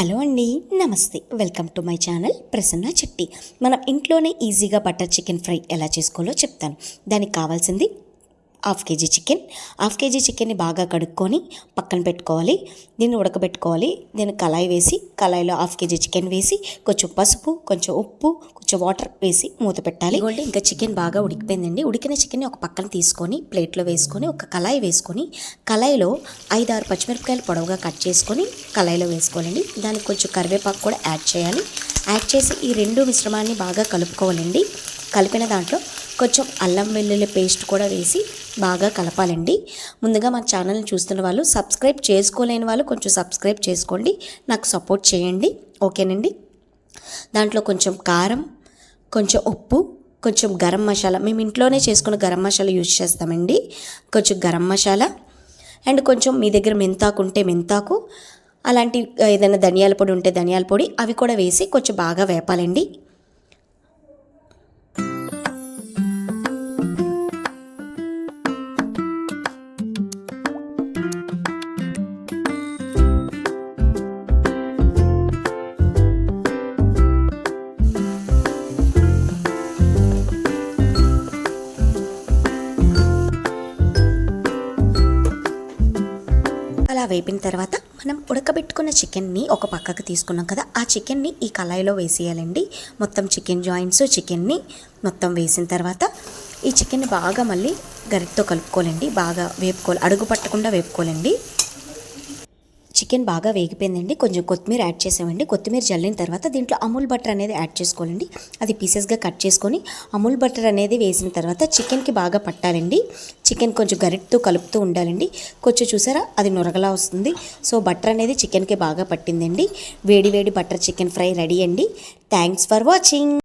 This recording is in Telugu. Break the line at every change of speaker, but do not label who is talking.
హలో అండి, నమస్తే. Welcome to my channel Prasanna చిట్టి. మనం ఇంట్లోనే ఈజీగా బటర్ చికెన్ ఫ్రై ఎలా చేసుకోవాలో చెప్తాను. దానికి కావాల్సింది హాఫ్ కేజీ చికెన్ని బాగా కడుక్కొని పక్కన పెట్టుకోవాలి. దీన్ని ఉడకబెట్టుకోవాలి. దీన్ని కళాయి వేసి కళాయిలో హాఫ్ కేజీ చికెన్ వేసి కొంచెం పసుపు, కొంచెం ఉప్పు, కొంచెం వాటర్ వేసి మూత పెట్టాలి. ఇదిగోండి, ఇంకా చికెన్ బాగా ఉడికిపోయిందండి. ఉడికిన చికెన్ని ఒక పక్కన తీసుకొని ప్లేట్లో వేసుకొని ఒక కళాయి వేసుకొని కళాయిలో 5-6 పచ్చిమిరపకాయలు పొడవుగా కట్ చేసుకొని కళాయిలో వేసుకోవాలండి. దానికి కొంచెం కరివేపాకు కూడా యాడ్ చేయాలి. యాడ్ చేసి ఈ రెండు మిశ్రమాన్ని బాగా కలుపుకోవాలండి. కలిపిన దాంట్లో కొంచెం అల్లం వెల్లుల్లి పేస్ట్ కూడా వేసి బాగా కలపాలండి. ముందుగా మన ఛానల్ని చూస్తున్న వాళ్ళు, సబ్స్క్రైబ్ చేసుకోలేని వాళ్ళు కొంచెం సబ్స్క్రైబ్ చేసుకోండి, నాకు సపోర్ట్ చేయండి, ఓకేనండి. దాంట్లో కొంచెం కారం, కొంచెం ఉప్పు, కొంచెం గరం మసాలా, మేము ఇంట్లోనే చేసుకున్న గరం మసాలా యూజ్ చేస్తామండి. కొంచెం గరం మసాలా అండ్ కొంచెం మీ దగ్గర మెంతాకు ఉంటే మెంతాకు, అలాంటి ఏదైనా ధనియాల పొడి ఉంటే ధనియాల పొడి, అవి కూడా వేసి కొంచెం బాగా వేపాలండి. అలా వేపిన తర్వాత మనం ఉడకబెట్టుకున్న చికెన్ని ఒక పక్కకు తీసుకున్నాం కదా, ఆ చికెన్ని ఈ కళాయిలో వేసేయాలండి. మొత్తం చికెన్ జాయింట్స్ చికెన్ని మొత్తం వేసిన తర్వాత ఈ చికెన్ని బాగా మళ్ళీ గరిటతో కలుపుకోవాలండి. బాగా వేపుకోవాలి, అడుగు పట్టకుండా వేపుకోవాలండి. చికెన్ బాగా వేగిపోయిందండి. కొంచెం కొత్తిమీర యాడ్ చేసామండి. కొత్తిమీర జల్లిన తర్వాత దీంట్లో అమూల్ బటర్ అనేది యాడ్ చేసుకోవాలండి. అది పీసెస్గా కట్ చేసుకొని అమూల్ బటర్ అనేది వేసిన తర్వాత చికెన్కి బాగా పట్టాలండి. చికెన్ కొంచెం గరిటతో కలుపుతూ ఉండాలండి. కొంచెం చూసారా, అది నొరగలా వస్తుంది. సో బటర్ అనేది చికెన్కి బాగా పట్టిందండి. వేడి వేడి బటర్ చికెన్ ఫ్రై రెడీ అండి. Thanks for watching.